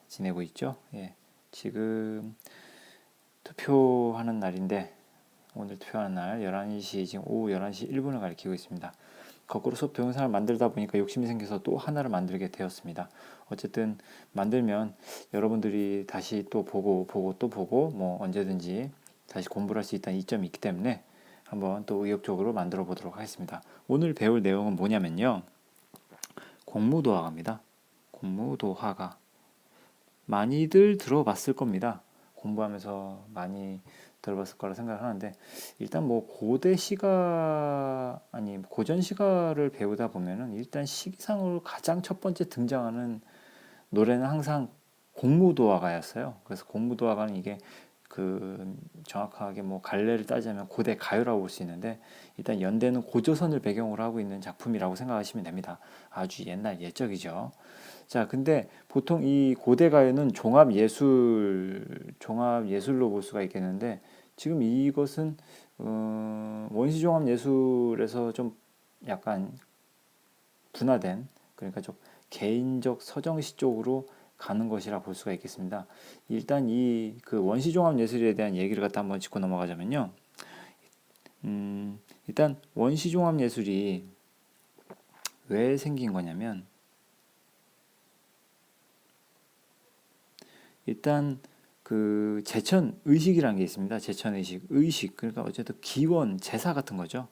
지내고 있죠. 예, 지금 투표하는 날인데 오늘 투표하는 날 11시 지금 오후 11시 1분을 가리키고 있습니다. 거꾸로 수업 동영상을 만들다 보니까 욕심이 생겨서 또 하나를 만들게 되었습니다. 어쨌든 만들면 여러분들이 다시 또 보고 또 보고 뭐 언제든지 다시 공부를 할 수 있다는 이점이 있기 때문에 한번 또 의욕적으로 만들어 보도록 하겠습니다. 오늘 배울 내용은 뭐냐면요. 공무도화가입니다. 공무도화가 많이들 들어봤을 겁니다. 공부하면서 많이 들어봤을 거라 생각하는데 일단 뭐 고전 시가를 배우다 보면은 일단 시기상으로 가장 첫 번째 등장하는 노래는 항상 공무도화가였어요. 그래서 공무도화가는 이게 정확하게 뭐 갈래를 따지자면 고대 가요라고 볼 수 있는데 일단 연대는 고조선을 배경으로 하고 있는 작품이라고 생각하시면 됩니다. 아주 옛날 옛적이죠. 자, 근데 보통 이 고대 가요는 종합 예술로 볼 수가 있겠는데 지금 이것은 원시 종합 예술에서 좀 약간 분화된, 그러니까 좀 개인적 서정시 쪽으로 가는 것이라 볼 수가 있겠습니다. 일단 이 원시 종합 예술에 대한 얘기를 갖다 한번 짚고 넘어가자면요. 일단 원시 종합 예술이 왜 생긴 거냐면 일단 제천 의식이라는 게 있습니다. 제천 의식. 그러니까 어쨌든 기원, 제사 같은 거죠.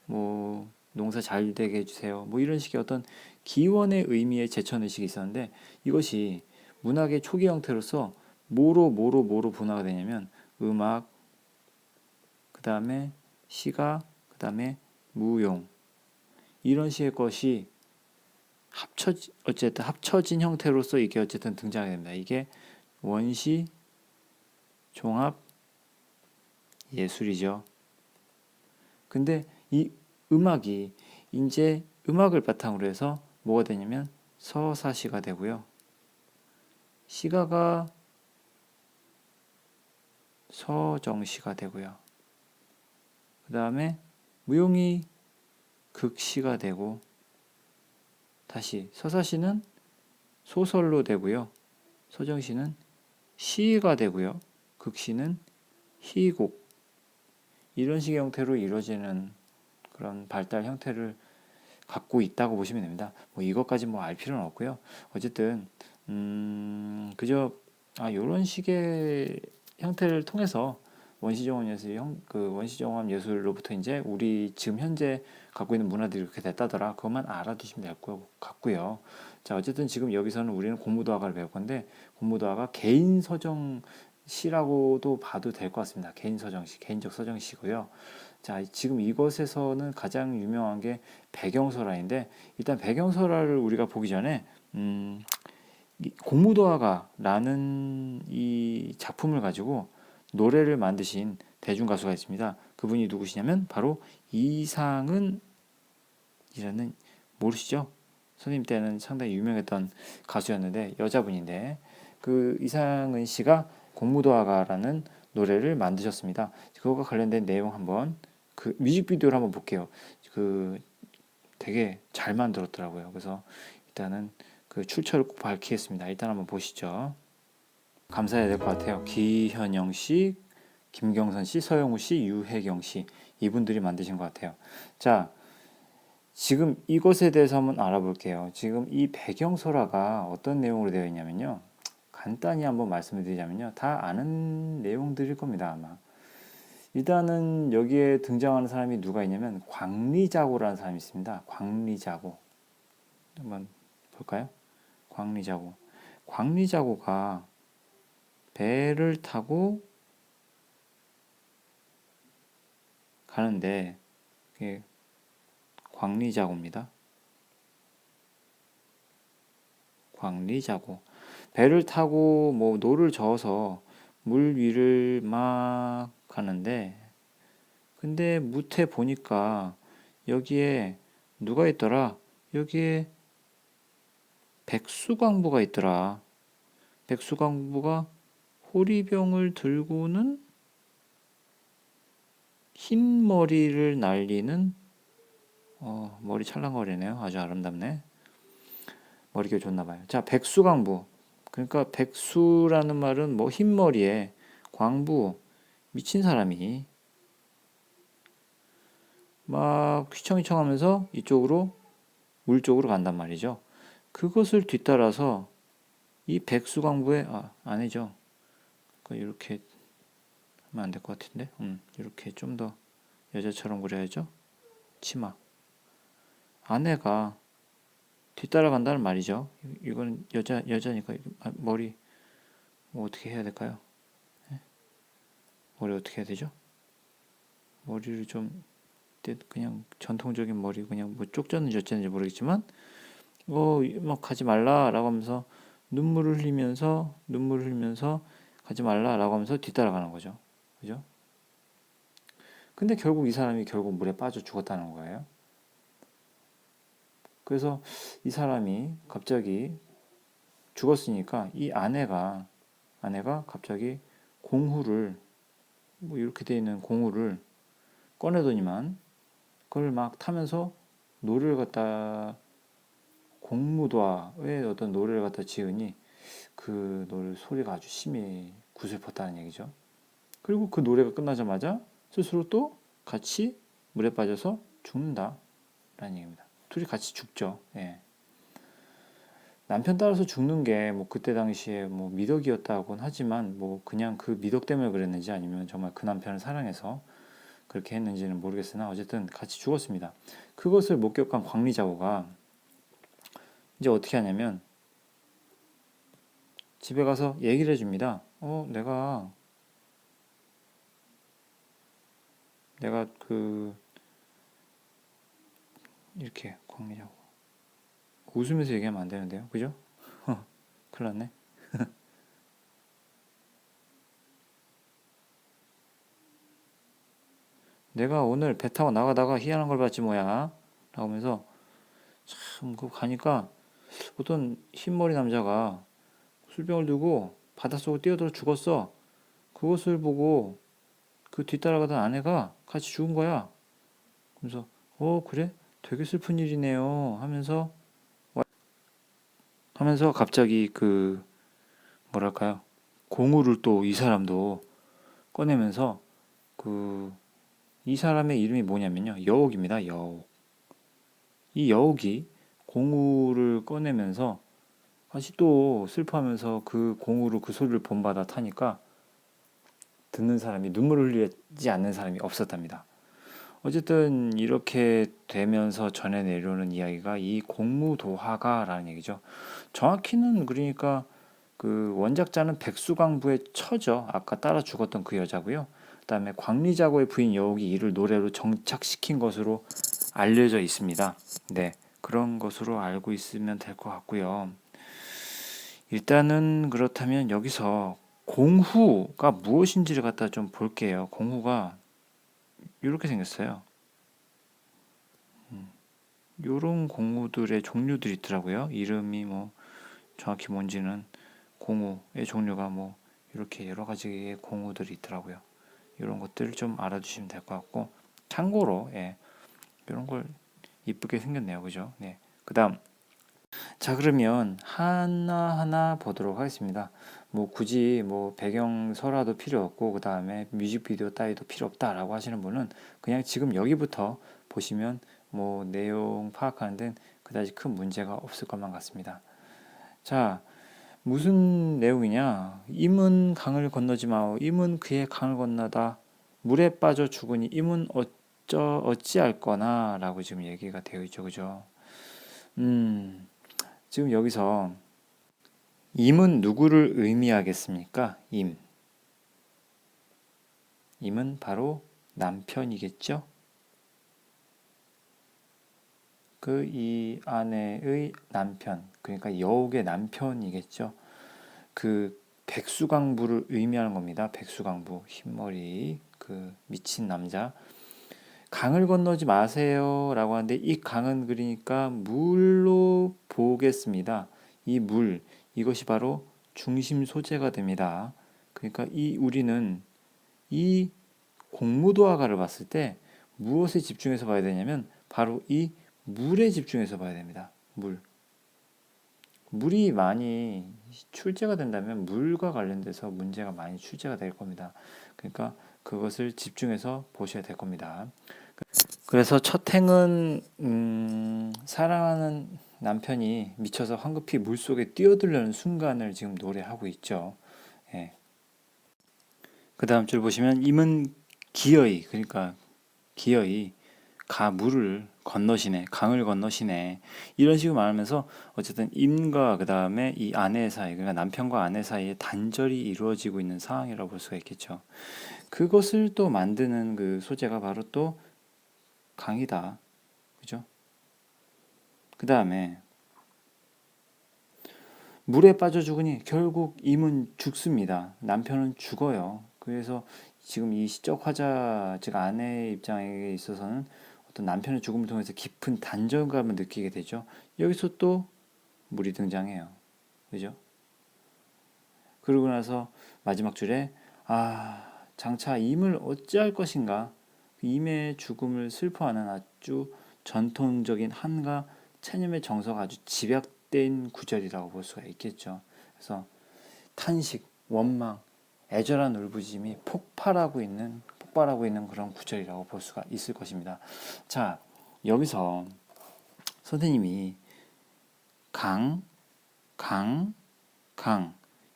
뭐 농사 잘 되게 해주세요. 뭐 이런 식의 어떤 기원의 의미의 제천 의식이 있었는데 이것이 문학의 초기 형태로서 뭐로 분화가 되냐면 음악, 그 다음에 시가, 그 다음에 무용 이런 식의 것이 합쳐진 형태로서 이게 어쨌든 등장하게 됩니다. 이게 원시 종합 예술이죠. 근데 이 음악이 이제 음악을 바탕으로 해서 뭐가 되냐면 서사시가 되고요. 시가가 서정시가 되고요. 그 다음에 무용이 극시가 되고 다시 서사시는 소설로 되고요. 서정시는 시가 되고요. 극시는 희곡 이런 식의 형태로 이루어지는 그런 발달 형태를 갖고 있다고 보시면 됩니다. 뭐 이것까지 뭐 알 필요는 없고요. 어쨌든 그저 이런 식의 형태를 통해서 원시종합 예술로부터 이제 우리 지금 현재 갖고 있는 문화들이 이렇게 됐다더라. 그것만 알아두시면 될 것 같고요. 자, 어쨌든 지금 여기서는 우리는 공무도화가를 배울 건데 공무도화가 개인 서정 시라고도 봐도 될 것 같습니다. 개인적 서정시고요. 자, 지금 이것에서는 가장 유명한 게 배경설화인데 일단 배경설화를 우리가 보기 전에 공무도화가라는 이 작품을 가지고 노래를 만드신 대중가수가 있습니다. 그분이 누구시냐면 바로 이상은이라는, 모르시죠? 선생님 때는 상당히 유명했던 가수였는데 여자분인데 그 이상은 씨가 공무도화가라는 노래를 만드셨습니다. 그거와 관련된 내용 한번 뮤직비디오를 한번 볼게요. 되게 잘 만들었더라고요. 그래서 일단은 출처를 꼭 밝히겠습니다. 일단 한번 보시죠. 감사해야 될 것 같아요. 기현영 씨, 김경선 씨, 서영우 씨, 유혜경 씨 이분들이 만드신 것 같아요. 자, 지금 이것에 대해서 한번 알아볼게요. 지금 이 배경설화가 어떤 내용으로 되어 있냐면요. 간단히 한번 말씀을 드리자면요. 다 아는 내용들일 겁니다, 아마. 일단은 여기에 등장하는 사람이 누가 있냐면 광리자고라는 사람이 있습니다. 광리자고. 한번 볼까요? 광리자고가 배를 타고 가는데 그게 광리자고입니다. 광리자고. 배를 타고 뭐 노를 저어서 물 위를 막 가는데 근데 무태 보니까 여기에 누가 있더라? 여기에 백수광부가 있더라. 백수광부가 호리병을 들고는 흰 머리를 날리는 머리 찰랑거리네요. 아주 아름답네. 머리가 좋나 봐요. 자, 백수광부. 그러니까 백수라는 말은 뭐 흰머리에 광부 미친 사람이 막 휘청휘청 하면서 이쪽으로 물 쪽으로 간단 말이죠. 그것을 뒤따라서 이 백수광부의 아니죠. 이렇게 하면 안 될 것 같은데. 이렇게 좀 더 여자처럼 그려야죠. 치마. 아내가 뒤따라간다는 말이죠. 이거는 여자니까 머리 뭐 어떻게 해야 될까요? 머리 어떻게 해야 되죠? 머리를 좀 그냥 전통적인 머리 그냥 뭐 쪽졌는지 어쨌는지 모르겠지만 막 가지 말라라고 하면서 눈물을 흘리면서 가지 말라라고 하면서 뒤따라가는 거죠. 그죠? 근데 결국 이 사람이 결국 물에 빠져 죽었다는 거예요. 그래서 이 사람이 갑자기 죽었으니까 이 아내가 갑자기 공후를 뭐 이렇게 돼 있는 공후를 꺼내더니만 그걸 막 타면서 노래를 갖다 공무도화의 어떤 노래를 갖다 지으니 그 노래 소리가 아주 심히 구슬펐다는 얘기죠. 그리고 그 노래가 끝나자마자 스스로 또 같이 물에 빠져서 죽는다라는 얘기입니다. 둘이 같이 죽죠. 예. 남편 따라서 죽는 게 뭐 그때 당시에 뭐 미덕이었다고는 하지만 뭐 그냥 그 미덕 때문에 그랬는지 아니면 정말 그 남편을 사랑해서 그렇게 했는지는 모르겠으나 어쨌든 같이 죽었습니다. 그것을 목격한 광리자고가 이제 어떻게 하냐면 집에 가서 얘기를 해줍니다. 내가 그 이렇게 광리자고 웃으면서 얘기하면 안 되는데요, 그죠? 큰일 났네. 내가 오늘 배 타고 나가다가 희한한 걸 봤지 뭐야 라고 하면서 참 그거 가니까 어떤 흰머리 남자가 술병을 들고 바닷속으로 뛰어들어 죽었어. 그것을 보고 그 뒤따라가던 아내가 같이 죽은 거야. 그래서 그래? 되게 슬픈 일이네요 하면서 갑자기 그 뭐랄까요, 공우를 또 이 사람도 꺼내면서 그 이 사람의 이름이 뭐냐면요, 여옥입니다. 여옥. 이 여옥이 공우를 꺼내면서 다시 또 슬퍼하면서 그 공우로 그 소리를 본받아 타니까 듣는 사람이 눈물을 흘리지 않는 사람이 없었답니다. 어쨌든 이렇게 되면서 전해 내려오는 이야기가 이 공무도화가라는 얘기죠. 정확히는 그러니까 그 원작자는 백수광부의 처죠. 아까 따라 죽었던 그 여자고요. 그다음에 광리자고의 부인 여옥이 이를 노래로 정착시킨 것으로 알려져 있습니다. 네, 그런 것으로 알고 있으면 될 것 같고요. 일단은 그렇다면 여기서 공후가 무엇인지를 갖다 좀 볼게요. 공후가 이렇게 생겼어요. 요런 공후들의 종류들이 있더라고요. 이름이 뭐 정확히 뭔지는 공후의 종류가 뭐 이렇게 여러 가지의 공후들이 있더라고요. 이런 것들을 좀 알아두시면 될 것 같고, 참고로 이런 걸 이쁘게 생겼네요, 그죠? 네. 그다음 자, 그러면 하나하나 보도록 하겠습니다. 뭐 굳이 뭐 배경설화도 필요 없고 그 다음에 뮤직비디오 따위도 필요 없다라고 하시는 분은 그냥 지금 여기부터 보시면 뭐 내용 파악하는 데는 그다지 큰 문제가 없을 것만 같습니다. 자, 무슨 내용이냐? 임은 강을 건너지 마오. 임은 그의 강을 건너다 물에 빠져 죽으니 임은 어찌할거나 라고 지금 얘기가 되어 있죠, 그죠? 지금 여기서 임은 누구를 의미하겠습니까? 임은 바로 남편이겠죠? 그 이 아내의 남편, 그러니까 여옥의 남편이겠죠? 그 백수광부를 의미하는 겁니다. 백수광부, 흰머리, 그 미친 남자. 강을 건너지 마세요 라고 하는데 이 강은 그러니까 물로 보겠습니다. 이 물, 이것이 바로 중심 소재가 됩니다. 그러니까 이 우리는 이 공무도화가를 봤을 때 무엇에 집중해서 봐야 되냐면 바로 이 물에 집중해서 봐야 됩니다. 물. 물이 많이 출제가 된다면 물과 관련돼서 문제가 많이 출제가 될 겁니다. 그러니까 그것을 집중해서 보셔야 될 겁니다. 그래서 첫 행은 사랑하는 남편이 미쳐서 황급히 물속에 뛰어들려는 순간을 지금 노래하고 있죠. 예. 그 다음 줄 보시면 임은 기어이, 그러니까 기어이 물을 건너시네, 강을 건너시네, 이런 식으로 말하면서 어쨌든 임과 그 다음에 이 아내 사이, 그러니까 남편과 아내 사이에 단절이 이루어지고 있는 상황이라고 볼 수가 있겠죠. 그것을 또 만드는 그 소재가 바로 또 강이다, 그죠? 그 다음에 물에 빠져 죽으니 결국 임은 죽습니다. 남편은 죽어요. 그래서 지금 이 시적 화자, 즉 아내의 입장에 있어서는 어떤 남편의 죽음을 통해서 깊은 단절감을 느끼게 되죠. 여기서 또 물이 등장해요. 그죠? 그러고 나서 마지막 줄에 장차 임을 어찌할 것인가, 임의 죽음을 슬퍼하는 아주 전통적인 한가 체념의 정서가 아주 집약된 구절이라고 볼 수가 있겠죠. 그래서 탄식, 원망, 애절한 울부짖음이 폭발하고 있는 그런 구절이라고 볼 수가 있을 것입니다. 자, 여기서 선생님이 강,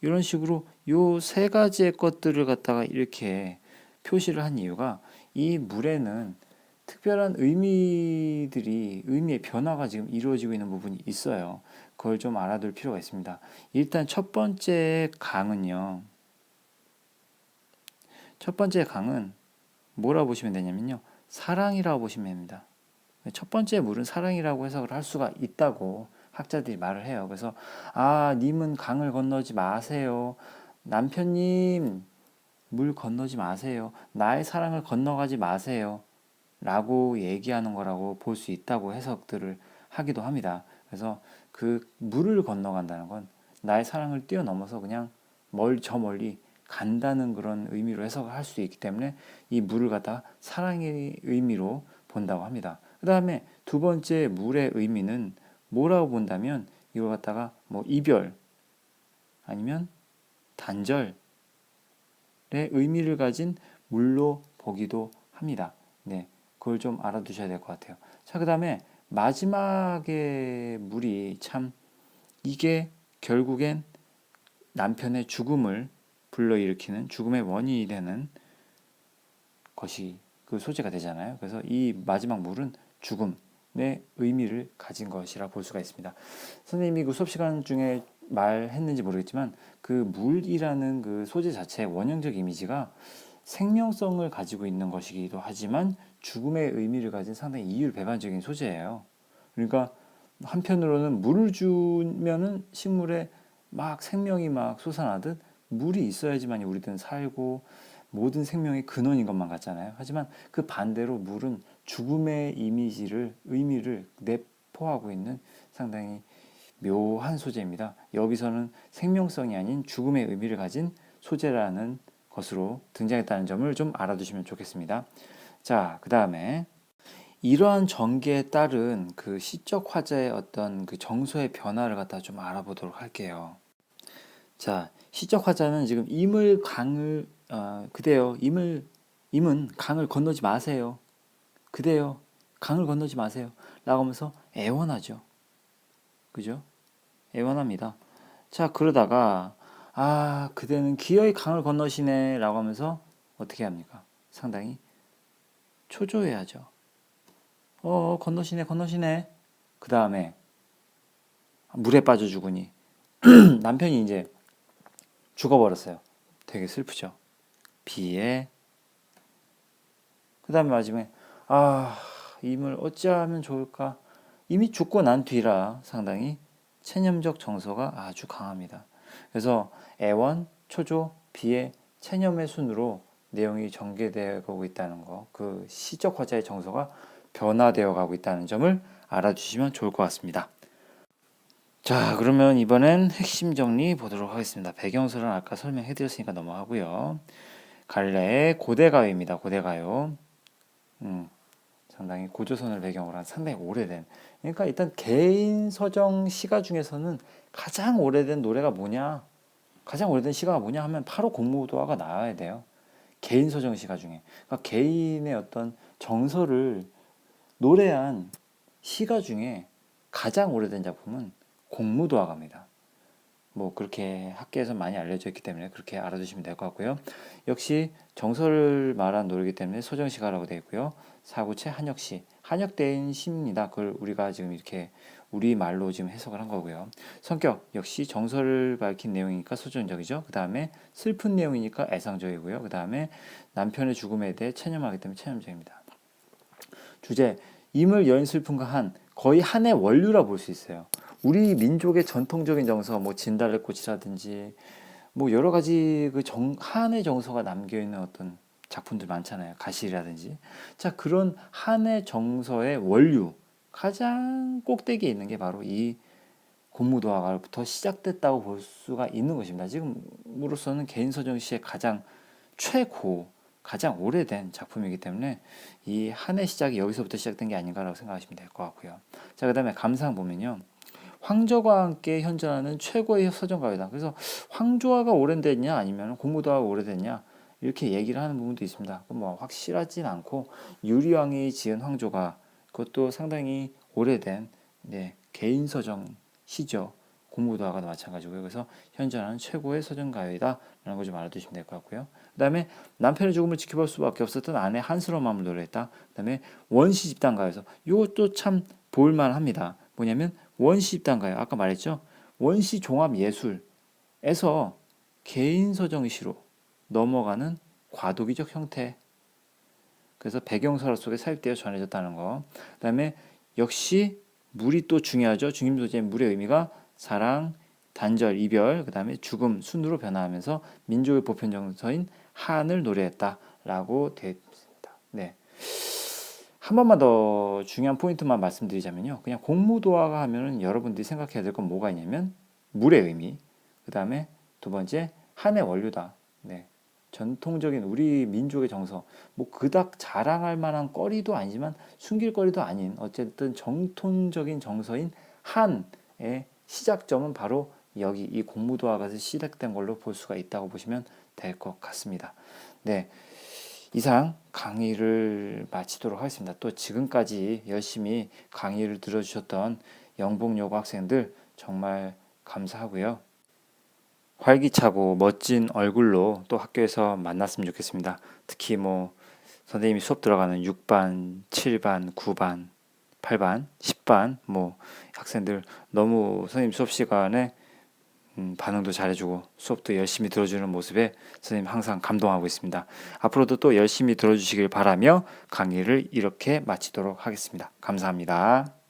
이런 식으로 요 세 가지의 것들을 갖다가 이렇게 표시를 한 이유가 이 물에는 특별한 의미의 변화가 지금 이루어지고 있는 부분이 있어요. 그걸 좀 알아둘 필요가 있습니다. 일단 첫 번째 강은요. 첫 번째 강은 뭐라고 보시면 되냐면요. 사랑이라고 보시면 됩니다. 첫 번째 물은 사랑이라고 해석을 할 수가 있다고 학자들이 말을 해요. 그래서 님은 강을 건너지 마세요. 남편님, 물 건너지 마세요. 나의 사랑을 건너가지 마세요. 라고 얘기하는 거라고 볼 수 있다고 해석들을 하기도 합니다. 그래서 그 물을 건너간다는 건 나의 사랑을 뛰어넘어서 그냥 저 멀리 간다는 그런 의미로 해석을 할 수 있기 때문에 이 물을 갖다 사랑의 의미로 본다고 합니다. 그 다음에 두 번째 물의 의미는 뭐라고 본다면 이걸 갖다가 뭐 이별 아니면 단절의 의미를 가진 물로 보기도 합니다. 네, 그걸 좀 알아두셔야 될 것 같아요. 자, 그 다음에 마지막에 물이 참 이게 결국엔 남편의 죽음을 불러일으키는 죽음의 원인이 되는 것이 그 소재가 되잖아요. 그래서 이 마지막 물은 죽음의 의미를 가진 것이라 볼 수가 있습니다. 선생님이 그 수업 시간 중에 말했는지 모르겠지만 그 물이라는 그 소재 자체의 원형적 이미지가 생명성을 가지고 있는 것이기도 하지만 죽음의 의미를 가진 상당히 이율배반적인 소재예요. 그러니까 한편으로는 물을 주면은 식물에 막 생명이 막 솟아나듯 물이 있어야지만 우리들은 살고 모든 생명의 근원인 것만 같잖아요. 하지만 그 반대로 물은 죽음의 의미를 내포하고 있는 상당히 묘한 소재입니다. 여기서는 생명성이 아닌 죽음의 의미를 가진 소재라는 것으로 등장했다는 점을 좀 알아두시면 좋겠습니다. 자, 그 다음에 이러한 전개에 따른 그 시적 화자의 어떤 그 정서의 변화를 갖다 좀 알아보도록 할게요. 자, 시적 화자는 지금 그대여 임은 강을 건너지 마세요. 그대여 강을 건너지 마세요. 라고 하면서 애원하죠. 그죠? 애원합니다. 자, 그러다가 그대는 기어이 강을 건너시네 라고 하면서 어떻게 합니까? 상당히 초조해하죠. 건너시네. 그 다음에 물에 빠져 죽으니 남편이 이제 죽어버렸어요. 되게 슬프죠. 비에 그 다음에 마지막에 임을 어찌하면 좋을까? 이미 죽고 난 뒤라 상당히 체념적 정서가 아주 강합니다. 그래서 애원, 초조, 비애, 체념의 순으로 내용이 전개되어 가고 있다는 거, 그 시적 화자의 정서가 변화되어 가고 있다는 점을 알아주시면 좋을 것 같습니다. 자, 그러면 이번엔 핵심 정리 보도록 하겠습니다. 배경설은 아까 설명해 드렸으니까 넘어가고요. 갈래의 고대가요입니다. 고대가요. 상당히 고조선을 배경으로 한 상당히 오래된, 그러니까 일단 개인 서정 시가 중에서는 가장 오래된 노래가 뭐냐, 가장 오래된 시가가 뭐냐 하면 바로 공무도화가 나와야 돼요. 개인 서정 시가 중에. 그러니까 개인의 어떤 정서를 노래한 시가 중에 가장 오래된 작품은 공무도화가입니다. 뭐 그렇게 학계에서 많이 알려져 있기 때문에 그렇게 알아두시면 될 것 같고요. 역시 정서를 말한 노래이기 때문에 소정시가라고 되어 있고요. 사구체 한역시, 한역대인 시입니다. 그걸 우리가 지금 이렇게 우리말로 지금 해석을 한 거고요. 성격 역시 정서를 밝힌 내용이니까 소정적이죠. 그 다음에 슬픈 내용이니까 애상적이고요. 그 다음에 남편의 죽음에 대해 체념하기 때문에 체념적입니다. 주제, 임을 여인 슬픔과 한, 거의 한의 원류라 볼 수 있어요. 우리 민족의 전통적인 정서, 뭐 진달래꽃이라든지 뭐 여러 가지 그 한의 정서가 담겨 있는 어떤 작품들 많잖아요. 가시라든지. 자, 그런 한의 정서의 원류, 가장 꼭대기에 있는 게 바로 이 공무도화가부터 시작됐다고 볼 수가 있는 것입니다. 지금으로서는 개인서정시의 가장 최고, 가장 오래된 작품이기 때문에 이 한의 시작이 여기서부터 시작된 게 아닌가라고 생각하시면 될 것 같고요. 자, 그 다음에 감상 보면요. 황조와 함께 현존하는 최고의 서정가요다. 그래서 황조화가 오래됐냐 아니면 공무도화가 오래됐냐 이렇게 얘기를 하는 부분도 있습니다. 뭐 확실하진 않고 유리왕이 지은 황조가 그것도 상당히 오래된 개인 서정 시죠. 공무도화가도 마찬가지고요. 그래서 현존하는 최고의 서정가요이다 라는 걸 좀 알아두시면 될 것 같고요. 그 다음에 남편의 죽음을 지켜볼 수밖에 없었던 아내 한스러운 마음을 노래했다. 그 다음에 원시 집단가요에서 이것도 참 볼만합니다. 뭐냐면 원시 집단가요. 아까 말했죠. 원시 종합 예술에서 개인 서정시로 넘어가는 과도기적 형태. 그래서 배경설화 속에 삽입되어 전해졌다는 거. 그다음에 역시 물이 또 중요하죠. 중임 소재의 물의 의미가 사랑, 단절, 이별, 그다음에 죽음, 순으로 변화하면서 민족의 보편 정서인 한을 노래했다라고 되어 있습니다. 네. 한 번만 더 중요한 포인트만 말씀드리자면요. 그냥 공무도화가 하면은 여러분들이 생각해야 될 건 뭐가 있냐면 물의 의미, 그 다음에 두 번째 한의 원류다. 네. 전통적인 우리 민족의 정서, 뭐 그닥 자랑할 만한 거리도 아니지만 숨길 거리도 아닌 어쨌든 정통적인 정서인 한의 시작점은 바로 여기 이 공무도화가에서 시작된 걸로 볼 수가 있다고 보시면 될 것 같습니다. 네. 이상 강의를 마치도록 하겠습니다. 또 지금까지 열심히 강의를 들어주셨던 영봉여고 학생들 정말 감사하고요. 활기차고 멋진 얼굴로 또 학교에서 만났으면 좋겠습니다. 특히 뭐 선생님이 수업 들어가는 6반, 7반, 9반, 8반, 10반 뭐 학생들 너무 선생님 수업 시간에 반응도 잘해주고 수업도 열심히 들어주는 모습에 선생님 항상 감동하고 있습니다. 앞으로도 또 열심히 들어주시길 바라며 강의를 이렇게 마치도록 하겠습니다. 감사합니다.